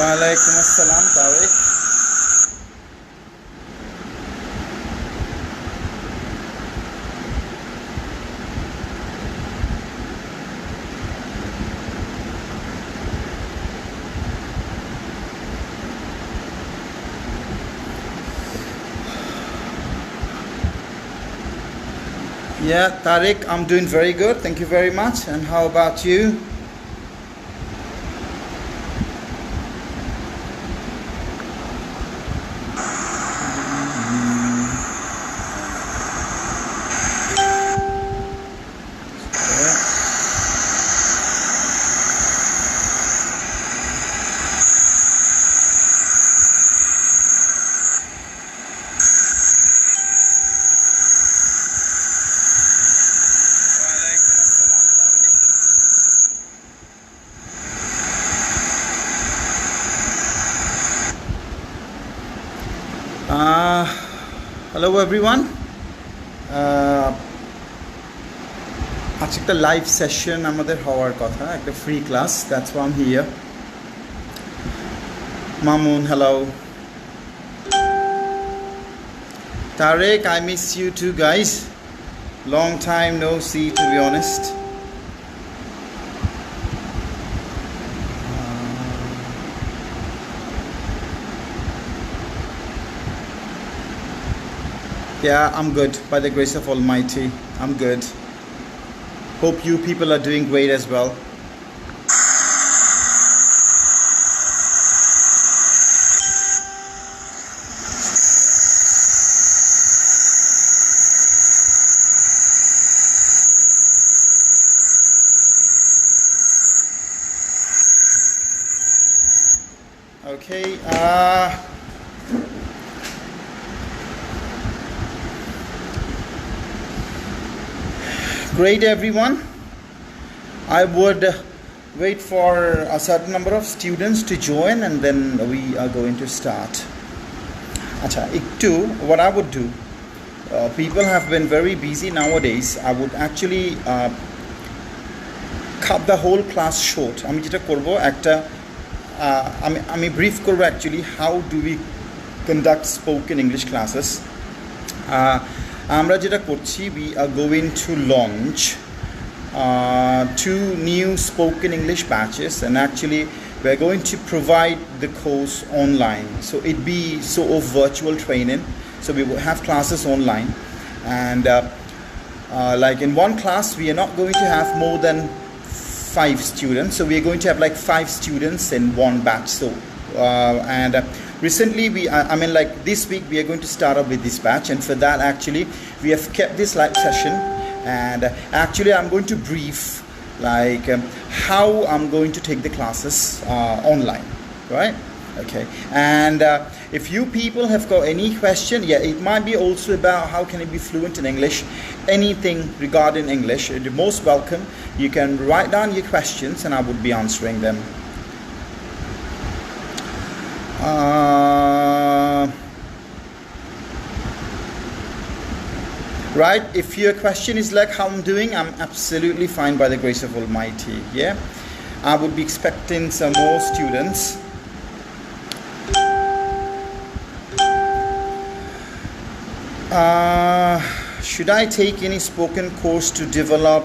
Walaikum assalam, Tariq. Yeah, Tariq, I'm doing very good. Thank you very much. And how about you? Hello everyone. আজকে একটা live session আমাদের হওয়ার কথা, একটা free class, that's why I am here. Mamun, hello. Tariq, I miss you too, guys. Long time no see, to be honest. Yeah, I'm good. By the grace of Almighty, I'm good. Hope you people are doing great as well. Okay. Great, everyone. I would wait for a certain number of students to join and then we are going to start. Acha, what I would do, people have been very busy nowadays. I would actually cut the whole class short. আমি যেটা করব একটা আমি brief করব actually how do we conduct spoken English classes. আমরা যেটা করছি, we are going to launch 2 new spoken English batches, and actually we're going to provide the course online, so it be sort of virtual training. So we will have classes online, and like in one class we are not going to have more than 5 students, so we are going to have like 5 students in one batch. So recently like this week we are going to start up with this batch, and for that actually we have kept this live session, and actually I'm going to brief like how I'm going to take the classes online, right? Okay. And if you people have got any question, yeah, it might be also about how can I be fluent in English, anything regarding English, you're most welcome. You can write down your questions and I would be answering them. Right, if your question is like how I'm doing, I'm absolutely fine by the grace of Almighty. Yeah, I would be expecting some more students. Should I take any spoken course to develop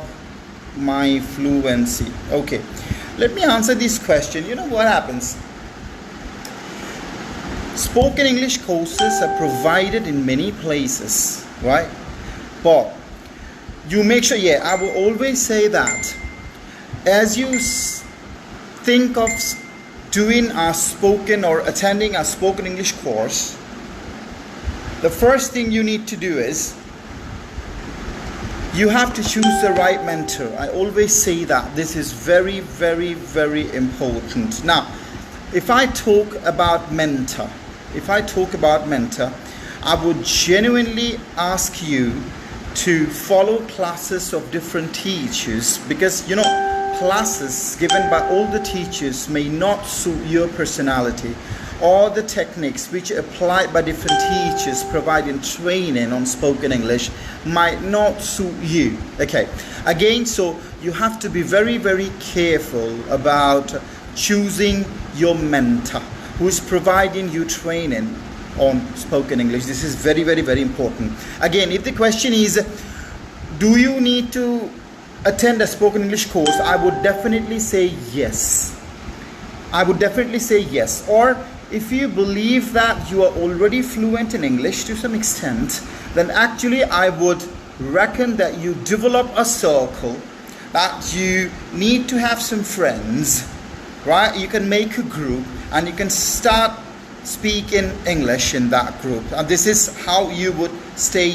my fluency? Okay, let me answer this question. You know what happens? Spoken English courses are provided in many places, right? But you make sure, I will always say that as you think of doing a spoken or attending a spoken English course, the first thing you need to do is you have to choose the right mentor. I always say that this is very, very, very important. Now, if I talk about mentor, I would genuinely ask you to follow classes of different teachers, because classes given by all the teachers may not suit your personality, or the techniques which are applied by different teachers providing training on spoken English might not suit you. Okay, again, so you have to be very, very careful about choosing your mentor. who is providing you training on spoken English. This is very, very, very important. Again, if the question is, do you need to attend a spoken English course? I would definitely say yes. I would definitely say yes. Or if you believe that you are already fluent in English to some extent, then actually I would reckon that you develop a circle, that you need to have some friends, right? You can make a group and you can start speaking English in that group. And this is how you would stay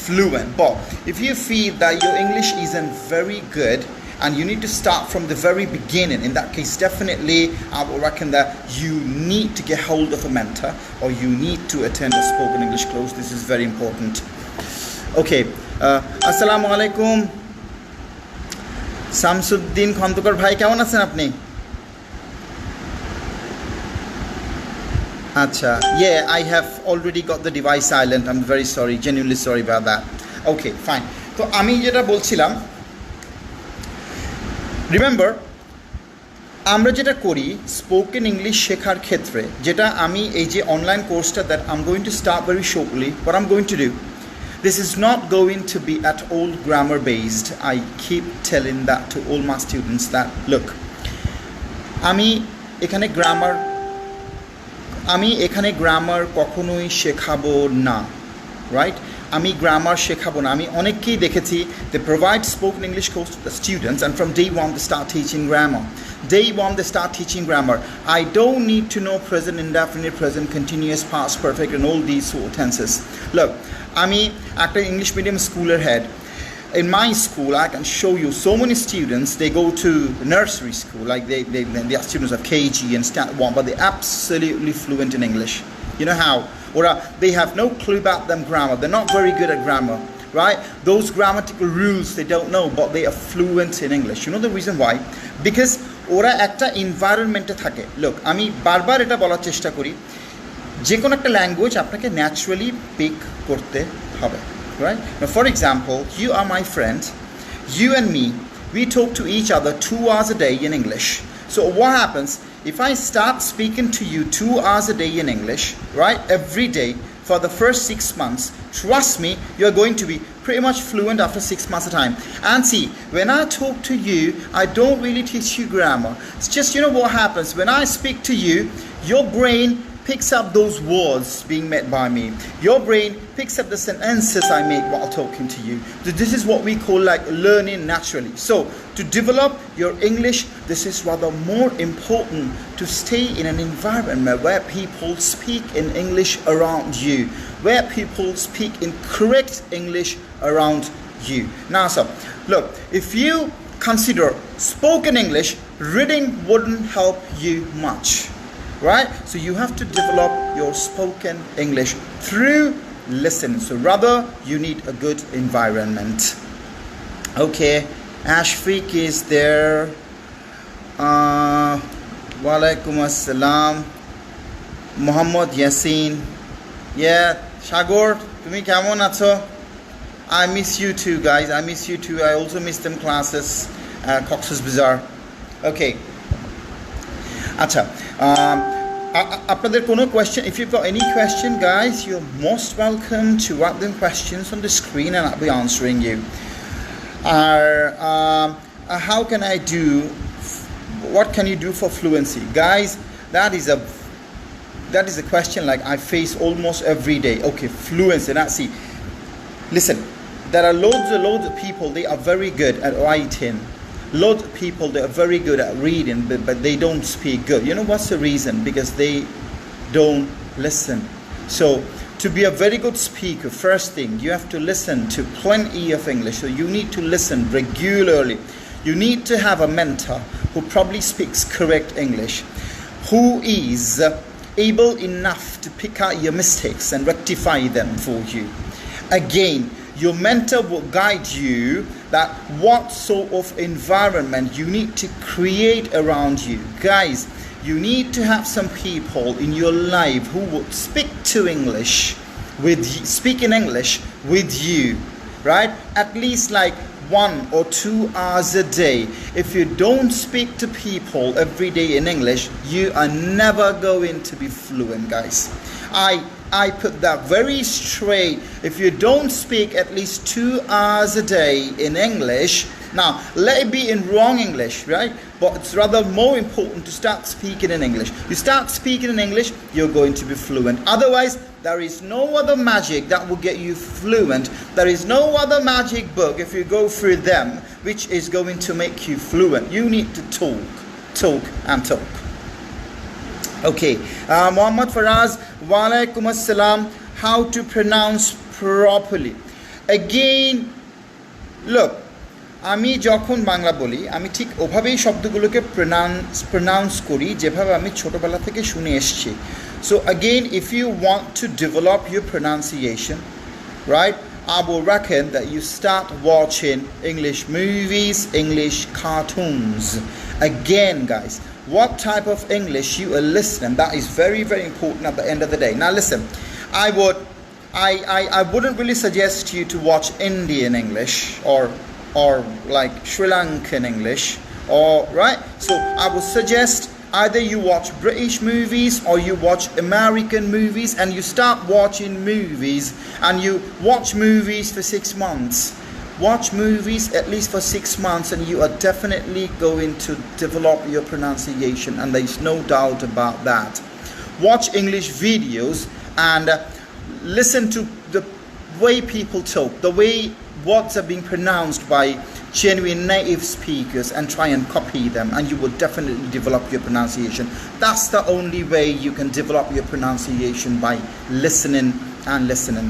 fluent. But if you feel that your English isn't very good and you need to start from the very beginning, in that case definitely I would reckon that you need to get hold of a mentor or you need to attend a spoken English course. This is very important. Okay, assalamu alaikum. Samsuddin Khantukar bhai, কেমন আছেন আপনি? Acha, yeah, I have already got the device silent. I'm very sorry, genuinely sorry about that. Okay, fine. তো আমি যেটা বলছিলাম, remember, আমরা যেটা করি স্পোকেন ইংলিশ শেখার ক্ষেত্রে, যেটা আমি এই যে অনলাইন কোর্সটা that I am going to start very shortly, what I'm going to do, this is not going to be at all grammar based. I keep telling that to all my students that, look, আমি এখানে grammar কখনোই শেখাবো না, right? আমি grammar শেখাবো না। আমি অনেককেই দেখেছি, they provide spoken English course to the students and from day one they start teaching grammar. Day one they start teaching grammar. I don't need to know present indefinite, present continuous, past perfect and all these sort of tenses. Look, আমি একটা English medium স্কুলের head. In my school, I can show you so many students, they go to nursery school, like they are students of KG and Standard 1, but they're absolutely fluent in English. You know how? Or they have no clue about them grammar. They're not very good at grammar, right? Those grammatical rules they don't know, but they are fluent in English. You know the reason why? Because ওরা একটা এনভায়রনমেন্টে থাকে। Look, আমি বারবার এটা বলার চেষ্টা করি, যে কোনো একটা ল্যাঙ্গুয়েজ আপনাকে ন্যাচারালি পিক করতে হবে। Right? Now, for example, you are my friend, you and me, we talk to each other 2 hours a day in English. So what happens, if I start speaking to you 2 hours a day in English, right, every day for the first 6 months, trust me, you're going to be pretty much fluent after 6 months of time. And see, when I talk to you, I don't really teach you grammar. It's just, you know what happens, when I speak to you, your brain picks up those words being made by me. Your brain picks up the sentences I make while talking to you. This is what we call like learning naturally. So to develop your English, this is rather more important to stay in an environment where people speak in English around you, where people speak in correct English around you. Now, so look, if you consider spoken English, reading wouldn't help you much. Right? So you have to develop your spoken English through listening. So rather, you need a good environment. Okay, Ashfiq is there. Walaikum assalam. Muhammad Yasin. Yeah, Shagor, tumi kemon acho? I miss you too, guys. I miss you too. I also miss them classes at Cox's Bazaar. Okay. Acha, আপনাদের কোনো question, if you've got any question, guys, you're most welcome to write them questions on the screen and I'll be answering you. How can I do, what can you do for fluency? Guys, that is a question like I face almost every day. Okay, fluency, that's see. Listen, there are loads of people, they are very good at writing. Lots of people, they are very good at reading, but they don't speak good. You know what's the reason? Because they don't listen. So to be a very good speaker, first thing, you have to listen to plenty of English. So you need to listen regularly. You need to have a mentor who probably speaks correct English, who is able enough to pick out your mistakes and rectify them for you. Again, your mentor will guide you that what sort of environment you need to create around you. Guys, you need to have some people in your life who will speak in English with you, right? At least like 1 or 2 hours a day, if you don't speak to people every day in English, you are never going to be fluent, guys. I put that very straight. If you don't speak at least 2 hours a day in English, now let it be in wrong English, right? But it's rather more important to start speaking in English. You start speaking in English, you're going to be fluent. Otherwise, there is no other magic that will get you fluent. There is no other magic book, if you go through them, which is going to make you fluent. You need to talk and talk. Okay, Muhammad Faraz, walaikum assalam. How to pronounce properly? Again, look, আমি যখন বাংলা বলি আমি ঠিক ওভাবেই শব্দগুলোকে pronounce করি যেভাবে আমি ছোটবেলা থেকে শুনে এসেছি. So again, if you want to develop your pronunciation, right, I will reckon that you start watching English movies, English cartoons. Again, guys, what type of English you are listening, that is very, very important at the end of the day. Now listen, I wouldn't really suggest you to watch Indian English or like Sri Lankan English, or right. So I would suggest either you watch British movies or you watch American movies, and you start watching movies and you watch movies for 6 months. Watch movies at least for 6 months and you are definitely going to develop your pronunciation, and there is no doubt about that. Watch English videos and listen to the way people talk, the way words are being pronounced by genuine native speakers, and try and copy them, and you will definitely develop your pronunciation. That's the only way you can develop your pronunciation, by listening and listening.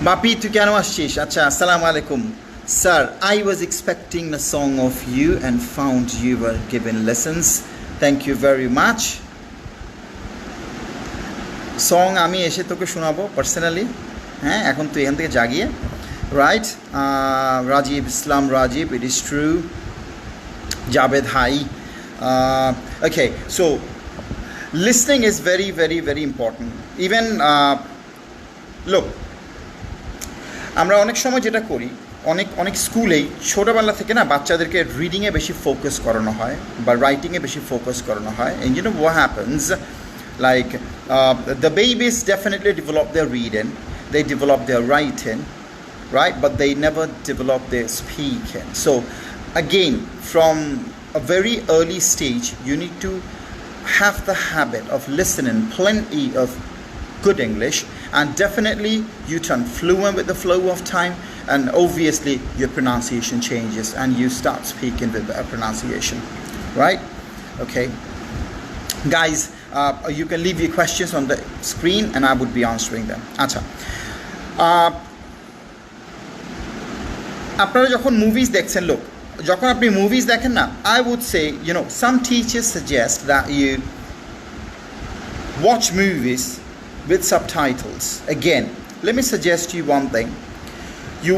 Bapi, tu keno aschish? Acha, assalamu alaikum. Sir, I was expecting a song of you and found you were giving lessons. Thank you very much. Song আমি এসে তোকে শোনাবো personally, হ্যাঁ, এখন তুই এখান থেকে জাগিয়ে, right? Rajiv Islam, Rajiv, it is true. Javed, hi. Okay, so listening is very, very, very important. Even look, আমরা অনেক সময় যেটা করি, অনেক স্কুলেই ছোটোবেলা থেকে না বাচ্চাদেরকে রিডিংয়ে বেশি ফোকাস করানো হয় বা রাইটিংয়ে বেশি ফোকাস করানো হয়. And you know what happens? Like the babies definitely develop their reading, they develop their writing, right? But they never develop their speaking. So again, from a very early stage, you need to have the habit of listening plenty of good English, and definitely you turn fluent with the flow of time, and obviously your pronunciation changes and you start speaking with better pronunciation, right? Okay, guys, you can leave your questions on the screen and I would be answering them. Acha, আপনারা যখন movies দেখছেন, লোক, যখন আপনি movies দেখেন না, I would say, you know, some teachers suggest that you watch movies with subtitles. Again, let me suggest you one thing. You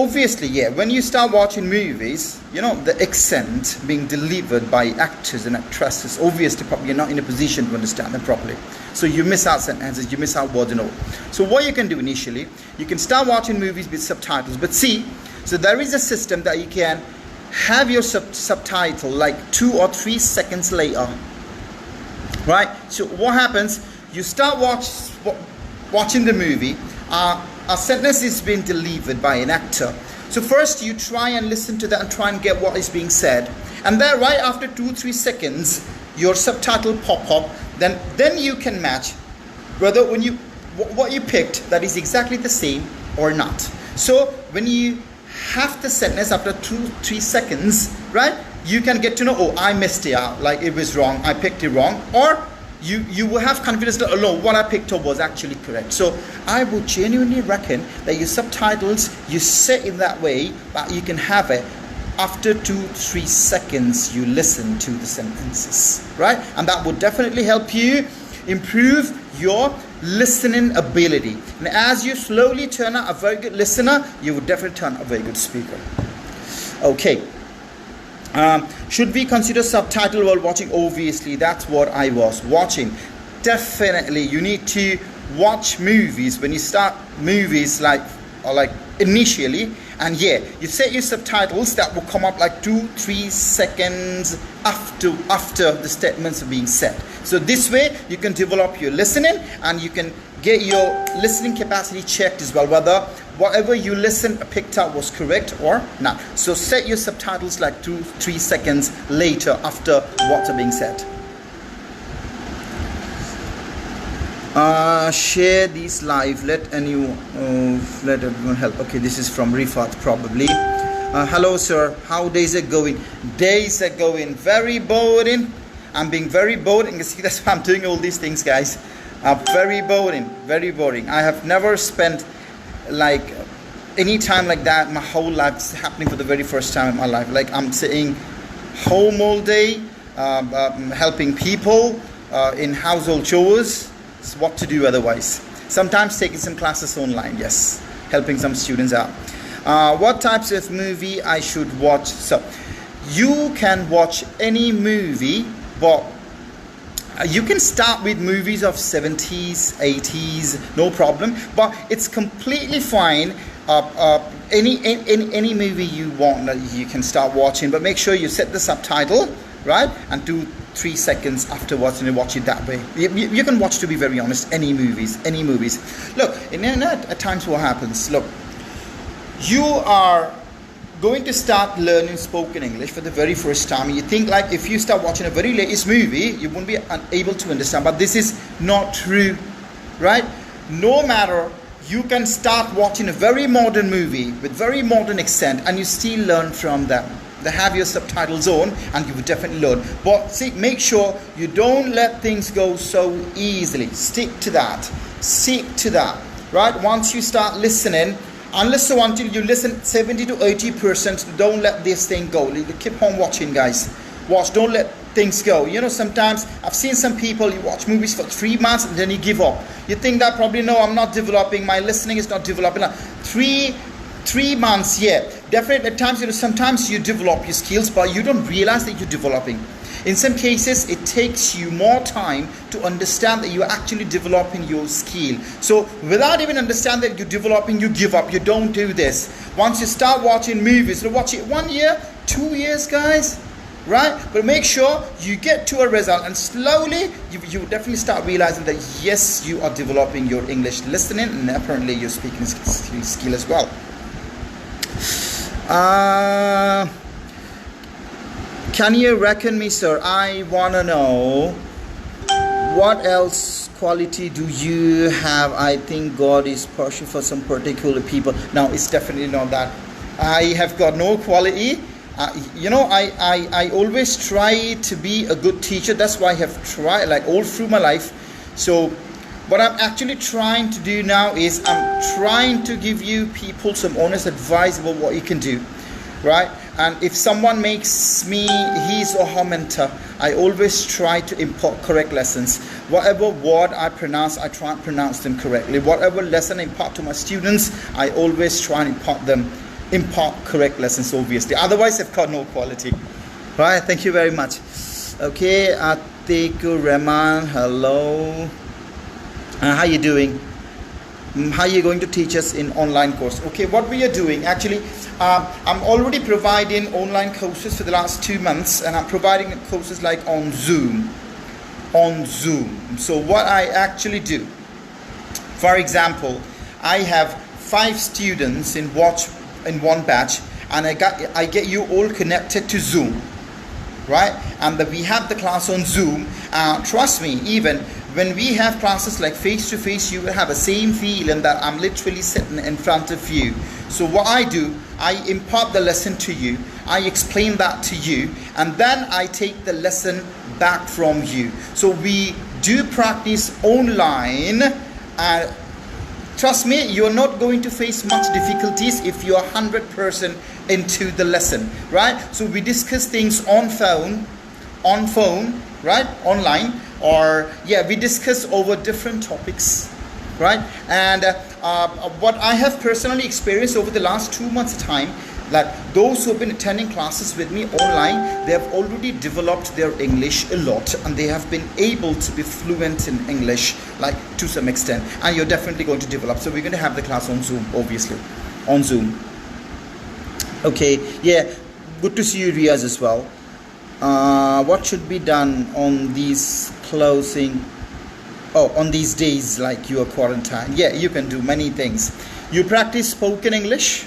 obviously, yeah, when you start watching movies, you know, the accent being delivered by actors and actresses, obviously you're not in a position to understand them properly. So you miss out sentences, you miss out words and all. So what you can do initially, you can start watching movies with subtitles. But see, so there is a system that you can have your subtitle like 2 or 3 seconds later, right? So what happens, you start watching the movie, a sentence is being delivered by an actor. So first you try and listen to that and try and get what is being said, and then right after 2-3 seconds your subtitle pop up, then you can match whether when you what you picked that is exactly the same or not. So when you have the sentence after 2-3 seconds, right, you can get to know, oh, I missed it out, like it was wrong, I picked it wrong, or you will have confidence that, oh no, what I picked up was actually correct. So I would genuinely reckon that your subtitles, you set in that way that you can have it after 2-3 seconds you listen to the sentences, right? And that would definitely help you improve your listening ability. And as you slowly turn out a very good listener, you would definitely turn out a very good speaker. Okay. Should we consider subtitle while watching? Obviously, that's what I was watching. Definitely, you need to watch movies. When you start movies like or like initially, and yeah, you set your subtitles that will come up like 2-3 seconds after the statements are being said. So this way you can develop your listening, and you can get your listening capacity checked as well, whether whatever you picked up was correct or not. So set your subtitles like 2-3 seconds later after what's being said. Share these live, let everyone help. Okay, this is from Rifat probably. Hello sir, how days are going? Days are going very boring. I'm being very bored, and you can see that's why I'm doing all these things, guys. Very boring, very boring. I have never spent like any time like that my whole life. It's happening for the very first time in my life. Like I'm sitting home all day, helping people in household chores. It's what to do otherwise. Sometimes taking some classes online, yes, helping some students out. What types of movie I should watch? So you can watch any movie, but you can start with movies of 70s, 80s, no problem. But it's completely fine. Any movie you want, you can start watching. But make sure you set the subtitle, right? And 2-3 seconds afterwards, and you watch it that way. You can watch, to be very honest, any movies. Look, at times what happens, look, you are going to start learning spoken English for the very first time. You think like if you start watching a very latest movie, you won't be able to understand. But this is not true, right? No matter, you can start watching a very modern movie with very modern accent, and you still learn from them. They have your subtitles on, and you will definitely learn. But see, make sure you don't let things go so easily. Stick to that, right? Once you start listening, unless or until you listen 70 to 80%, don't let this thing go. Keep on watching, guys. Watch, don't let things go. You know, sometimes I've seen some people, you watch movies for 3 months and then you give up. You think that probably, no, I'm not developing, my listening is not developing. 3 months, yeah, definitely at times, you know, sometimes you develop your skills, but you don't realize that you're developing. In some cases, it takes you more time to understand that you're actually developing your skill. So without even understanding that you're developing, you give up. You don't do this. Once you start watching movies, you watch it 1 year, 2 years, guys, right? But make sure you get to a result, and slowly you definitely start realizing that yes, you are developing your English listening, and apparently your speaking skill as well. Can you reckon me, sir? I wanna know what else quality do you have? I think God is partial for some particular people. No, it's definitely not that. I have got no quality. You know, I always try to be a good teacher. That's why I have tried like all through my life. So what I'm actually trying to do now is I'm trying to give you people some honest advice about what you can do, right? And if someone makes me his or her mentor, I always try to impart correct lessons. Whatever word I pronounce, I try and pronounce them correctly. Whatever lesson I impart to my students, I always try and impart correct lessons, obviously. Otherwise, I've got no quality. Right, thank you very much. Okay, Atiku Rahman, hello. How you doing? How are you going to teach us in online course? Okay, what we are doing, actually, I'm already providing online courses for the last 2 months, and I'm providing courses like on Zoom. So what I actually do, for example, I have 5 students in one batch, and I get you all connected to Zoom, right? And we have the class on Zoom. Trust me, even when we have classes like face-to-face, you will have the same feeling that I'm literally sitting in front of you. So what I do, I impart the lesson to you, I explain that to you, and then I take the lesson back from you. So we do practice online. Trust me, you're not going to face much difficulties if you're 100% into the lesson, right? So we discuss things on phone, right? Online. Or yeah, we discuss over different topics, right? And what I have personally experienced over the last 2 months' time, Like those who have been attending classes with me online, they have already developed their English a lot and they have been able to be fluent in English like to some extent, and you're definitely going to develop. So we're going to have the class on Zoom, obviously on Zoom. Okay, yeah, good to see you, Riaz, as well. What should be done on these closing on these days like you are quarantined? Yeah, you can do many things. You practice spoken English,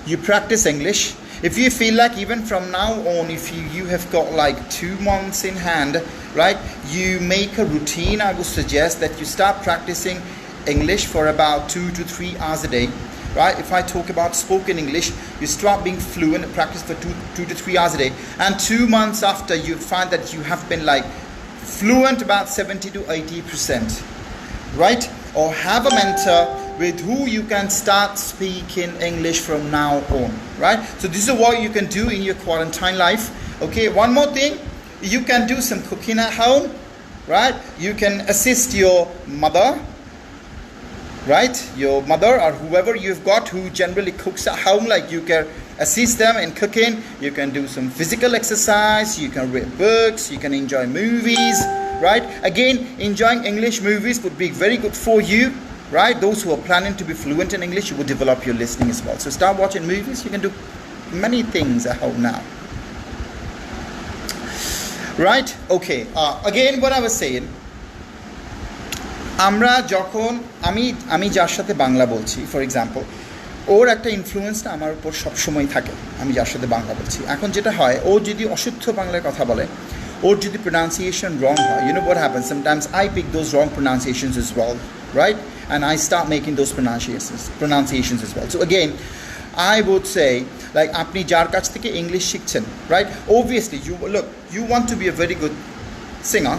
you practice English. If you feel like even from now on, if you have got like 2 months in hand, right, you make a routine. I would suggest that you start practicing English for about 2 to 3 hours a day, right? If I talk about spoken English, you start being fluent and practice for 2 to 3 hours a day, and 2 months after you find that you have been like fluent about 70 to 80%, right? Or have a mentor with who you can start speaking English from now on, right? So this is what you can do in your quarantine life. Okay, one more thing, you can do some cooking at home, right? You can assist your mother, right? Your mother or whoever you've got who generally cooks at home, like you can assist them in cooking. You can do some physical exercise, you can read books, you can enjoy movies, right? Again, enjoying English movies would be very good for you, right? Those who are planning to be fluent in English, you will develop your listening as well. So start watching movies. You can do many things at home now, right? Okay, again what I was saying, আমরা যখন আমি যার সাথে বাংলা বলছি, for example, ওর একটা ইনফ্লুয়েন্সটা আমার উপর সবসময় থাকে। আমি যার সাথে বাংলা বলছি, এখন যেটা হয়, ও যদি অশুদ্ধ বাংলায় কথা বলে, ওর যদি pronunciation wrong হয়, you know what happens, sometimes I pick those wrong pronunciations as well, right? And I start making those pronunciations as well. So again, I would say, like, আপনি যার কাছ থেকে ইংলিশ শিখছেন, right? Obviously, you want to be a very good singer.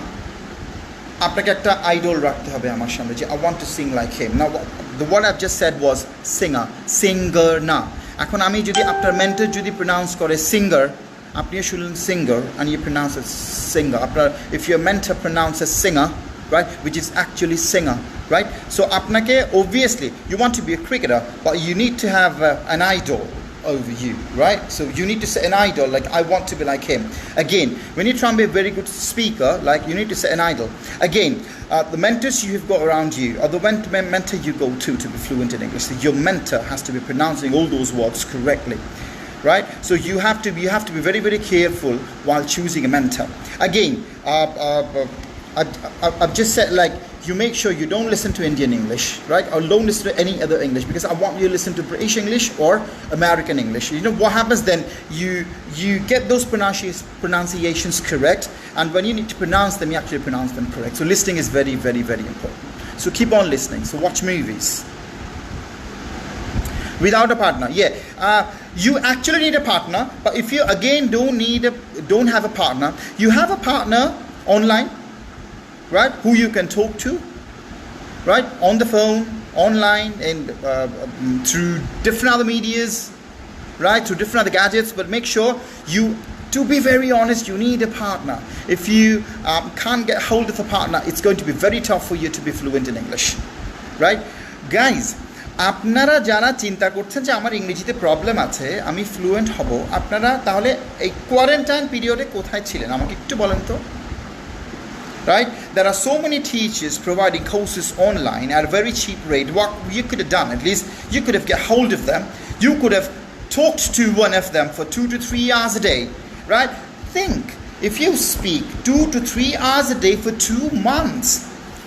আপনাকে একটা idol রাখতে হবে আমার সামনে যে I want to sing like him. Now, what I've just said was singer না। এখন আমি যদি আপনার মেন্টর যদি প্রনাউন্স করে singer, আপনিও শুনলেন singer and you pronounce it singer. If your mentor pronounces singer, right, which is actually singer, right? So আপনাকে, obviously you want to be a cricketer, but you need to have an idol over you, right? So you need to set an idol, like I want to be like him. Again, when you try and be a very good speaker, like you need to set an idol. Again, the mentors you have got around you, or the mentor you go to be fluent in English, so your mentor has to be pronouncing all those words correctly, right? So you have to be very, very careful while choosing a mentor. Again, I've just said, like, you make sure you don't listen to Indian English, right? Or don't listen to any other English, because I want you to listen to British English or American English. You know what happens then? You get those pronunciations correct, and when you need to pronounce them, you actually pronounce them correct. So listening is very, very, very important. So keep on listening. So watch movies. Without a partner, you actually need a partner. But if you again don't have a partner, you have a partner online, right, who you can talk to, right, on the phone, online, and through different other medias, right, through different other gadgets. But make sure to be very honest, you need a partner. If you can't get hold of a partner, it's going to be very tough for you to be fluent in English, right? Guys, আপনারা যারা চিন্তা করছেন যে আমার ইংরেজিতে problem আছে, আমি fluent হব, আপনারা তাহলে এই কোয়ারেন্টাইন পিরিয়ডে কোথায় ছিলেন আমাকে একটু বলেন তো? Right? There are so many teachers providing courses online at a very cheap rate. What you could have done, at least you could have get hold of them. You could have talked to one of them for 2 to 3 hours a day, right? Think, if you speak 2 to 3 hours a day for 2 months,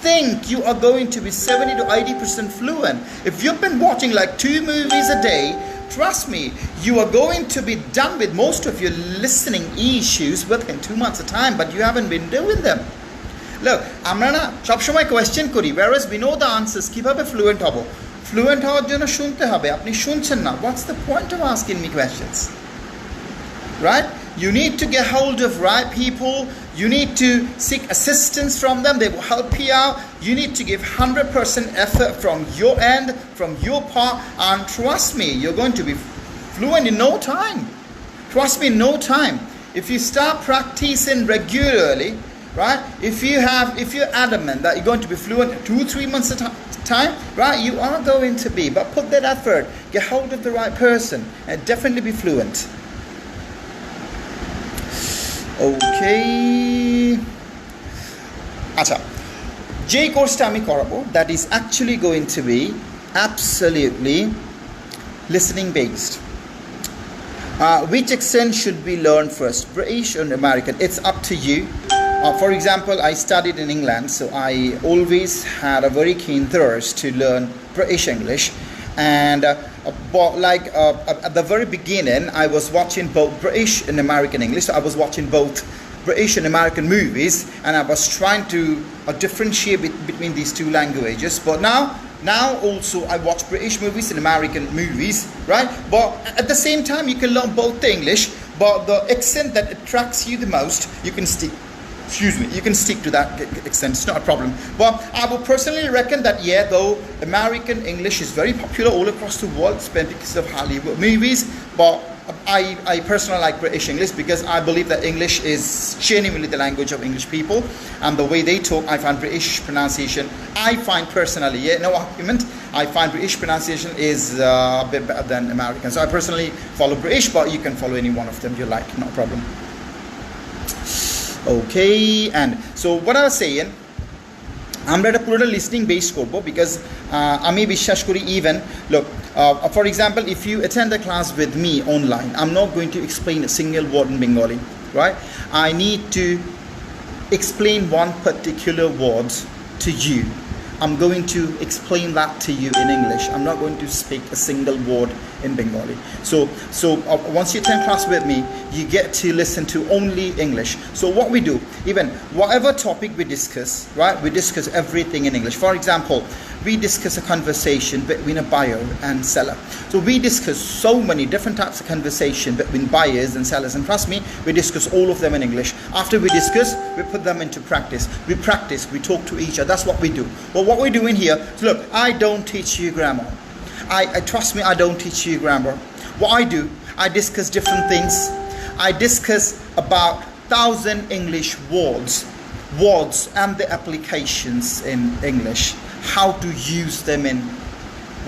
think you are going to be 70 to 80% fluent. If you've been watching like 2 movies a day, trust me, you are going to be done with most of your listening issues within 2 months of time, but you haven't been doing them. Look, আমরা না সবসময় question করি, whereas we know the answers. কিভাবে fluent হব? Fluent হওয়ার জন্য শুনতে হবে। আপনি শুনছেন না, what's the point of asking me questions? Right? You need to get hold of right people. You need to seek assistance from them. They will help you out. You need to give 100% effort from your end, from your part, and trust me, you're going to be fluent in no time. Trust me, in no time. If you start practicing regularly, right? If you're adamant that you're going to be fluent in 2-3 months at a time, right? You are going to be, but put that effort, get hold of the right person, and definitely be fluent. Okay. Acha. J course আমি করাবো, that is actually going to be absolutely listening based. Which accent should we learn first, British or American? It's up to you. For example, I studied in England, so I always had a very keen thirst to learn British English. And at the very beginning, I was watching both British and American English. So I was watching both British and American movies, and I was trying to differentiate between these two languages. But now also I watch British movies and American movies, right? But at the same time, you can learn both the English, but the accent that attracts you the most, you can stick. You can stick to that accent, it's not a problem. But I would personally reckon that, yeah, though American English is very popular all across the world, especially because of Hollywood movies, but I personally like British English because I believe that English is genuinely the language of English people, and the way they talk, I find British pronunciation, I find personally, yeah, no argument, I find British pronunciation is a bit better than American. So I personally follow British, but you can follow any one of them you like, no problem. Okay, and so what I was saying, আমরা এটা পুরোটা listening base করবো, because আমি বিশ্বাস করি even look, for example, if you attend a class with me online, I'm not going to explain a single word in Bengali, right? I need to explain one particular word to you. I'm going to explain that to you in English. I'm not going to speak a single word in Bengali. So once you attend class with me, you get to listen to only English. So what we do, even whatever topic we discuss, right? We discuss everything in English. For example, we discuss a conversation between a buyer and seller. So we discuss so many different types of conversation between buyers and sellers, and trust me, we discuss all of them in English. After we discuss, we put them into practice. We talk to each other. That's what we do. Well, what we're doing here, so look, I don't teach you grammar. I trust me, I don't teach you grammar. What I do, I discuss different things. I discuss about 1,000 English words and the applications in English, how to use them in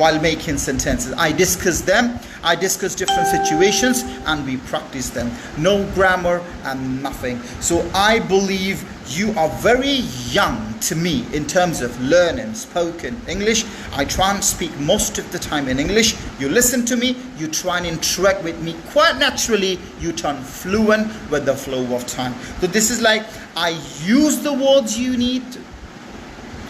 while making sentences. I discuss them, I discuss different situations, and we practice them. No grammar and nothing. So I believe you are very young to me in terms of learning spoken English. I try and speak most of the time in English. You listen to me, you try and interact with me. Quite naturally, you turn fluent with the flow of time. So this is like, I use the words you need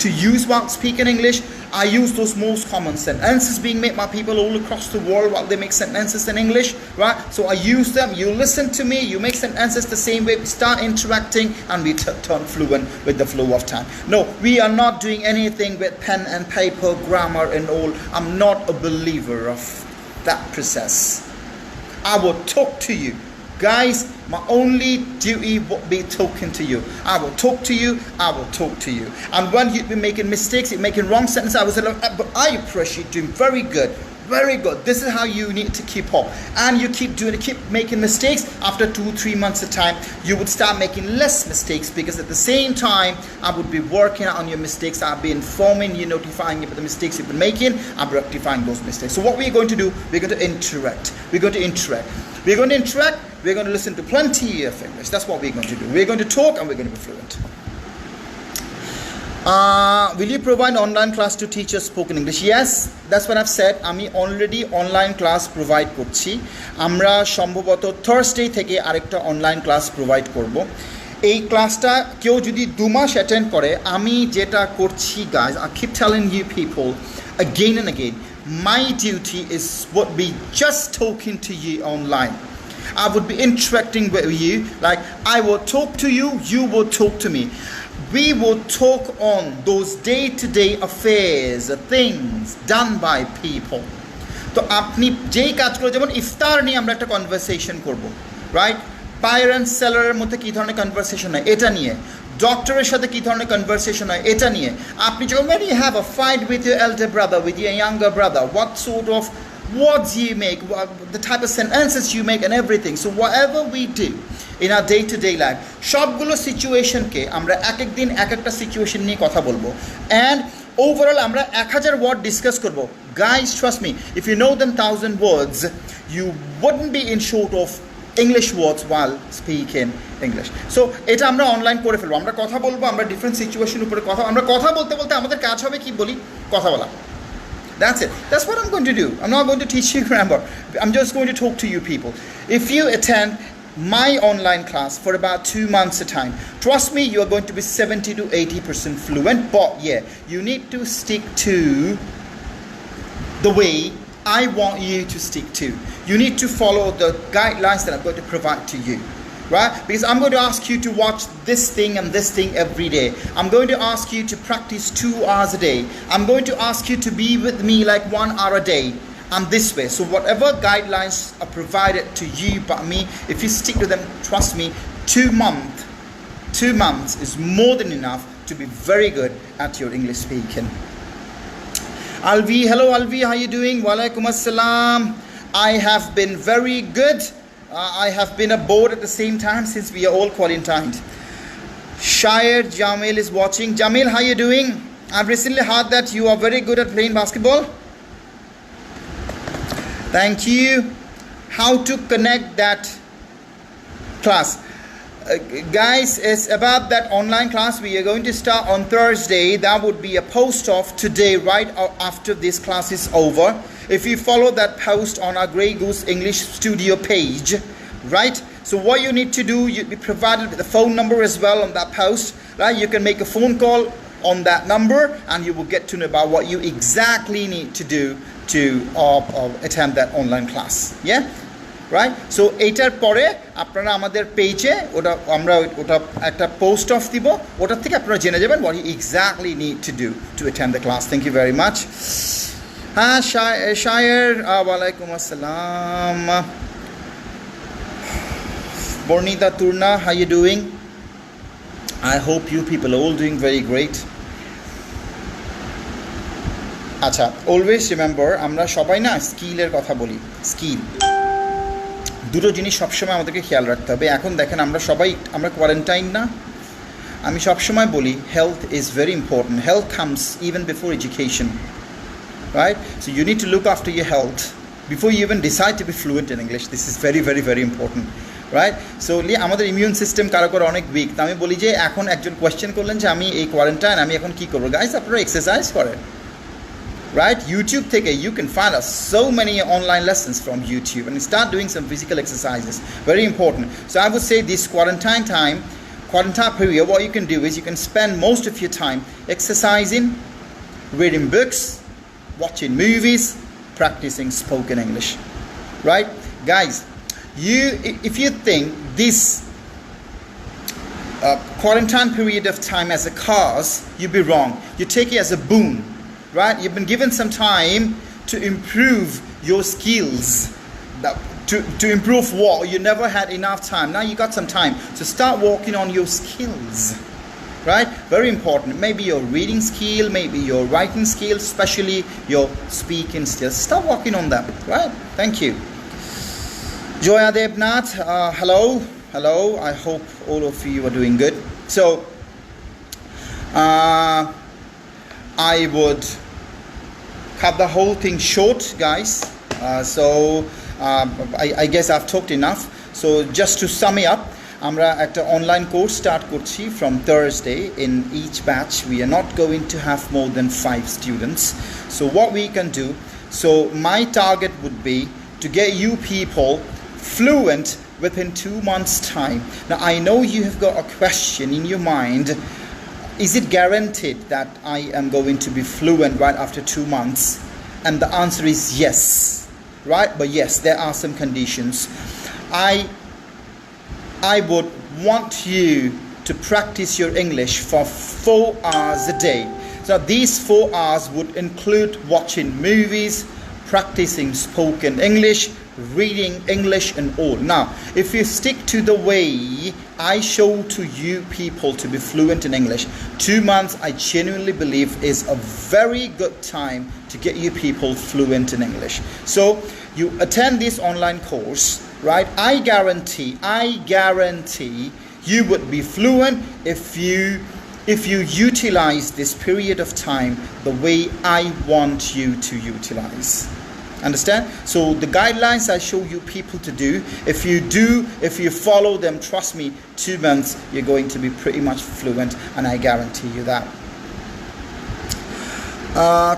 to use while speaking English. I use those most common sentences being made by people all across the world while they make sentences in English, right? So I use them, you listen to me, you make sentences the same way, we start interacting, and we turn fluent with the flow of time. No, we are not doing anything with pen and paper, grammar and all. I'm not a believer of that process. I will talk to you. Guys, my only duty will be talking to you. I will talk to you, I will talk to you. And when you've been making mistakes, you're making wrong sentences, I will say, look, but I appreciate you doing very good. Very good. This is how you need to keep up. And you keep making mistakes. After 2-3 months of time, you would start making less mistakes, because at the same time, I would be working on your mistakes. I'll be informing you, notifying you about the mistakes you've been making. I'm rectifying those mistakes. So what we're going to do, we're going to interact. We're going to interact. We're going to interact. We're going to listen to plenty of English. That's what we're going to do. We're going to talk and we're going to be fluent. Will you provide online class to teach us spoken English? Yes, that's what I've said. আমি already online class provide করছি. আমরা সম্ভবত Thursday থেকে আরেকটা online class provide করব. এই ক্লাসটা কেউ যদি 2 মাস অ্যাটেন্ড করে, আমি যেটা করছি guys, I keep telling you people again and again, my duty is what be just talking to you online. I would be interacting with you, like I will talk to you, you will talk to me. We will talk on those day-to-day affairs, things done by people. তো আপনি যেই কাজগুলো, যেমন ইফতার নিয়ে আমরা একটা conversation করব, right? Buyer and সেলারের মধ্যে কী ধরনের কনভারসেশন হয় এটা নিয়ে, ডক্টরের সাথে কী ধরনের কনভারসেশন হয় এটা নিয়ে, আপনি যখন when you have a fight with your elder brother, with your younger brother, what sort of words you make, the type of sentences you make and everything. So whatever we do in our day-to-day life. সবগুলো সিচুয়েশনকে আমরা এক এক দিন এক একটা situation নিয়ে কথা বলবো, and overall আমরা 1000 ওয়ার্ড ডিসকাস করব. Guys, trust me, if you know them 1000 words, you wouldn't be in short of English words while speaking English. So এটা আমরা অনলাইন করে ফেলবো, আমরা কথা বলবো, আমরা ডিফারেন্ট সিচুয়েশন উপরে আমরা কথা বলতে বলতে আমাদের কাজ হবে কি বলি, কথা বলা. That's it. That's what I'm going to do. I'm not going to teach you grammar. I'm just going to talk to you people. If you attend my online class for about 2 months a time, trust me, you are going to be 70 to 80% fluent. But yeah, you need to stick to the way I want you to stick to. You need to follow the guidelines that I'm going to provide to you. Right? Because I'm going to ask you to watch this thing and this thing every day. I'm going to ask you to practice 2 hours a day. I'm going to ask you to be with me like 1 hour a day. And this way. So whatever guidelines are provided to you by me, if you stick to them, trust me, 2 months is more than enough to be very good at your English speaking. Alvi, hello Alvi, how are you doing? Walaikum assalam. I have been very good. I have been aboard at the same time since we are all quarantined. Shire Jamil is watching. Jamil, how are you doing? I've recently heard that you are very good at playing basketball. Thank you. How to connect that class? Guys, it's about that online class we are going to start on Thursday. That would be a post of today, right after this class is over. If you follow that post on our Grey Goose English Studio page, right? So what you need to do, you'll be provided with a phone number as well on that post, right? You can make a phone call on that number and you will get to know about what you exactly need to do to attend that online class. Yeah? Right? So এইটার পরে আপনারা আমাদের পেজে আমরা একটা post of দিব, ওটার থেকে আপনারা জেনে যাবেন what you exactly need to do to attend the class. Thank you very much. Shire, walaikum assalam. Bornita Turna, how you doing? I hope you people are all doing very great. আচ্ছা, always remember, আমরা সবাই না স্কিলের কথা বলি, skill দুটো জিনিস সবসময় আমাদেরকে খেয়াল রাখতে হবে. এখন দেখেন আমরা কোয়ারেন্টাইন না, আমি সবসময় বলি health is very important. Health comes even before education, right? So you need to look after your health before you even decide to be fluent in English. This is very very very important, right? So আমাদের immune system কারো অনেক week. তো আমি বলি যে এখন একজন question করলেন যে আমি এই কোয়ারেন্টাইন, আমি এখন কী করবো? গাইস, আপনারা এক্সারসাইজ করেন, right? YouTube থেকে you can find us so many online lessons from YouTube and start doing some physical exercises. Very important. So I would say this quarantine period, what you can do is you can spend most of your time exercising, reading books, watching movies, practicing spoken English, right? Guys, if you think this quarantine period of time as a curse, you'd be wrong. You take it as a boon. Right? You've been given some time to improve your skills. To improve what? You never had enough time. Now you got some time. So start working on your skills. Right? Very important. Maybe your reading skill, maybe your writing skill, especially your speaking skills. Start working on them. Right? Thank you. Joya Debnath, hello. Hello. I hope all of you are doing good. So, I would cut the whole thing short, guys. I guess I've talked enough. So just to sum it up, আমরা একটা online course start করছি from Thursday. In each batch we are not going to have more than 5 students. So what we can do, so my target would be to get you people fluent within 2 months time. Now I know you have got a question in your mind, is it guaranteed that I am going to be fluent right after 2 months? And the answer is yes, right? But yes, there are some conditions. I would want you to practice your English for 4 hours a day. So these 4 hours would include watching movies, practicing spoken English, reading English and all. Now, if you stick to the way I show to you people to be fluent in English, 2 months I genuinely believe is a very good time to get you people fluent in English. So you attend this online course, right? I guarantee you would be fluent if you utilize this period of time the way I want you to utilize. Understand? So the guidelines I show you people to do, if you follow them, trust me, 2 months you're going to be pretty much fluent, and I guarantee you that.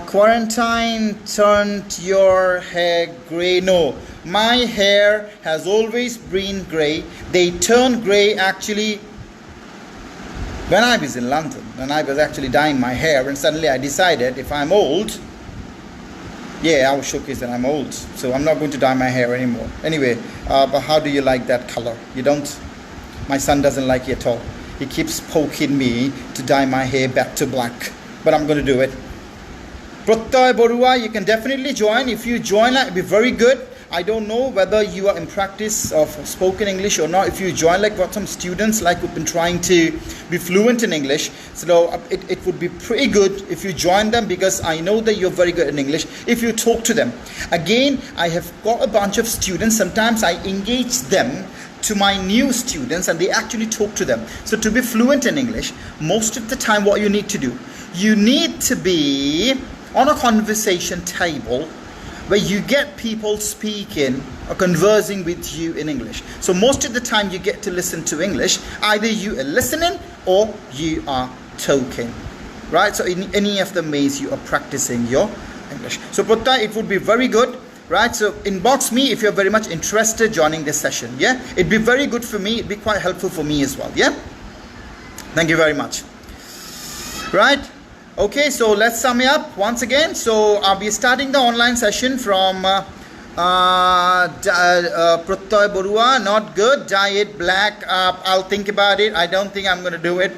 Quarantine turned your hair grey. No, my hair has always been grey. They turned grey actually when I was in London, when I was actually dyeing my hair, and suddenly I decided if I'm old, yeah, I was showcased that I'm old, so I'm not going to dye my hair anymore. Anyway, but how do you like that color? You don't? My son doesn't like it at all. He keeps poking me to dye my hair back to black, but I'm going to do it. Pratyay Borua, you can definitely join. If you join, it'll be very good. I don't know whether you are in practice of spoken English or not. If you join, like what some students like who've been trying to be fluent in English, so it would be pretty good if you join them, because I know that you're very good in English if you talk to them. Again, I have got a bunch of students. Sometimes I engage them to my new students and they actually talk to them. So to be fluent in English, most of the time what you need to do, you need to be on a conversation table where you get people speaking or conversing with you in English. So most of the time you get to listen to English, either you are listening or you are talking, right? So in any of the ways you are practicing your English. So Pratyay, it would be very good, right? So inbox me if you're very much interested joining this session, yeah? It'd be very good for me, it'd be quite helpful for me as well, yeah? Thank you very much. Right? Okay, so let's sum it up once again. So I'll be starting the online session from Pratyay Borua. Not good. Dye it black. I'll think about it. I don't think I'm going to do it.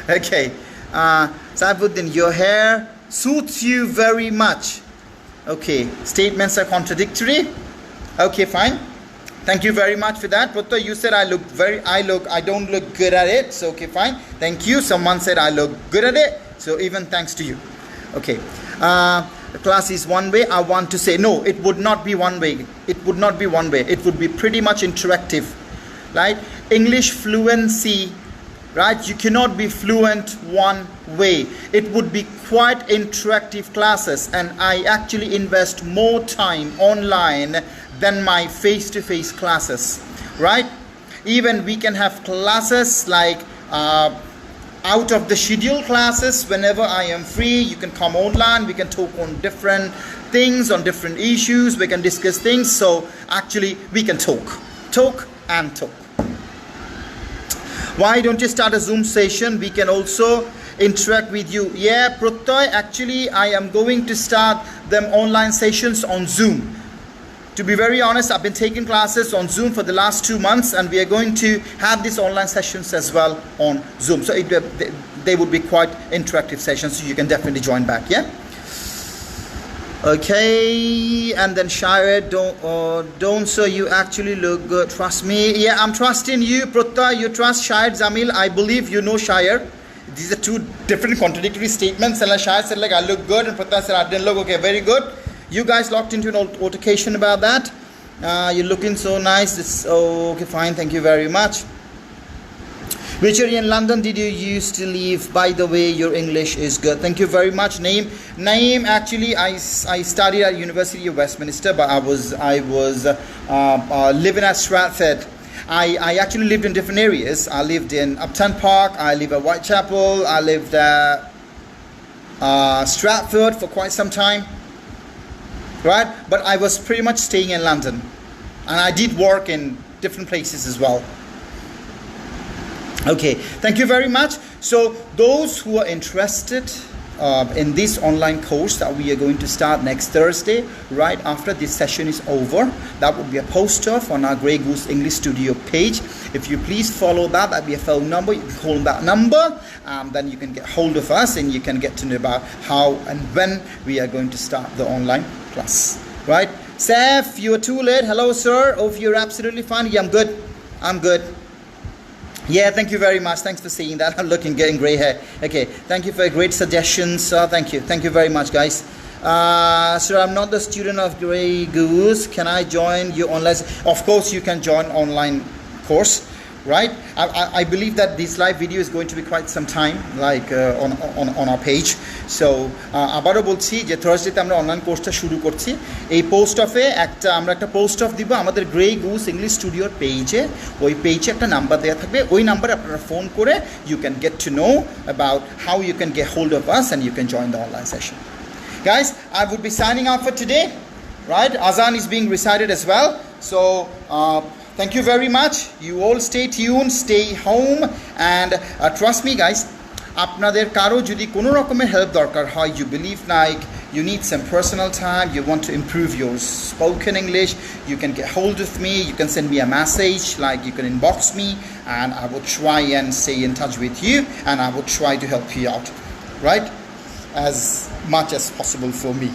Okay. Saifuddin, your hair suits you very much. Okay. Statements are contradictory. Okay, fine. Thank you very much for that. Pratyay, you said I don't look good at it. So okay, fine. Thank you. Someone said I look good at it. So even thanks to you. Okay. The class is one way. I want to say no, it would not be one way. It would not be one way. It would be pretty much interactive. Right? English fluency, right? You cannot be fluent one way. It would be quite interactive classes, and I actually invest more time online than my face-to-face classes. Right? Even we can have classes like out of the schedule classes. Whenever I am free, you can come online, we can talk on different things, on different issues, we can discuss things. So actually we can talk and talk. Why don't you start a Zoom session? We can also interact with you. Yeah, Pratyay, actually I am going to start them online sessions on Zoom. To be very honest, I've been taking classes on Zoom for the last 2 months, and we are going to have these online sessions as well on Zoom. So they would be quite interactive sessions, so you can definitely join back, yeah? Okay, and then Shire, don't sir, you actually look good, trust me. Yeah, I'm trusting you, Pratyay, you trust Shire, Zamil, I believe you know Shire. These are two different contradictory statements, and Shire said like I look good, and Pratyay said I didn't look. Okay, very good. You guys locked into an altercation about that. You're looking so nice. Okay, fine. Thank you very much. Which area in London did you used to live? By the way, your English is good. Thank you very much. Naeem, actually, I studied at University of Westminster, but I was living at Stratford. I actually lived in different areas. I lived in Upton Park. I lived at Whitechapel. I lived at Stratford for quite some time. Right, but I was pretty much staying in London, and I did work in different places as well. Okay, thank you very much. So those who are interested in this online course that we are going to start next Thursday, right after this session is over, that will be a poster on our Grey Goose English Studio page. If you please follow that, that'll be a phone number. You can call that number, then you can get hold of us, and you can get to know about how and when we are going to start the online class. Right? Seth, you are too late. Hello, sir. Oh, you're absolutely fine. Yeah, I'm good. I'm good. Yeah, thank you very much. Thanks for seeing that. I'm getting grey hair. Okay, thank you for great suggestions. Thank you. Thank you very much, guys. Sir, I'm not the student of Grey Goose. Can I join your online? Of course, you can join online course, right? I believe that this live video is going to be quite some time, like on our page. So আবারও বলছি যে থার্সডেতে আমরা online কোর্সটা শুরু করছি। এই post অফে আমরা একটা পোস্ট অফ দিব আমাদের গ্রে গুস ইংলিশ স্টুডিওর পেজে। ওই পেজে একটা নাম্বার দেওয়া থাকবে, ওই নাম্বারে আপনারা ফোন করে you can get to know about how you can get hold of us and you can join the online session. Guys, I would be signing off for today, right? Azan is being recited as well. So thank you very much. You all stay tuned, stay home, and trust me guys, আপনাদের কারো যদি কোনো রকমের help দরকার হয়, you believe like you need some personal time, you want to improve your spoken English, you can get hold of me, you can send me a message, like you can inbox me, and I will try and stay in touch with you, and I will try to help you out, right? As much as possible for me.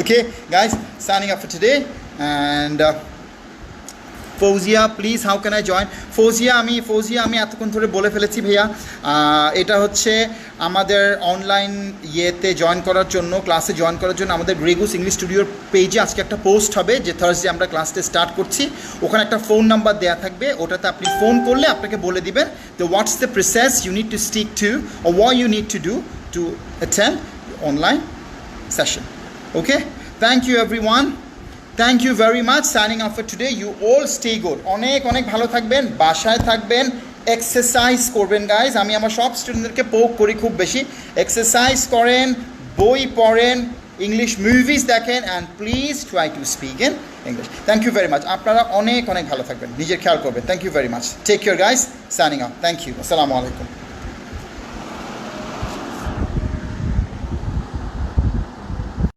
Okay guys, signing up for today. And Fozia, please, how can I join? Fozia আমি এতক্ষণ ধরে বলে ফেলেছি ভাইয়া। এটা হচ্ছে আমাদের online ইয়েতে জয়েন করার জন্য, ক্লাসে জয়েন করার জন্য আমাদের গ্রে গুস ইংলিশ স্টুডিওর পেজে আজকে একটা পোস্ট হবে যে থার্সডে আমরা ক্লাসটা স্টার্ট করছি। ওখানে একটা ফোন নাম্বার দেওয়া থাকবে, ওটাতে আপনি ফোন করলে আপনাকে বলে দিবেন যে what's the process you need to stick to or what you need to do to attend online session. Okay, thank you everyone. Thank you very much. Signing off for today. You all stay good. অনেক ভালো থাকবেন, বাসায় থাকবেন, exercise করবেন guys. আমি আমার সব স্টুডেন্টদেরকে পোক করি খুব বেশি। এক্সারসাইজ করেন, বই পড়েন, ইংলিশ মুভিজ দেখেন, and please try to speak in English. Thank you very much. আপনারা অনেক ভালো থাকবেন, নিজের খেয়াল করবেন। Thank you very much. Take care guys. Signing off. Thank you. আসসালামু আলাইকুম।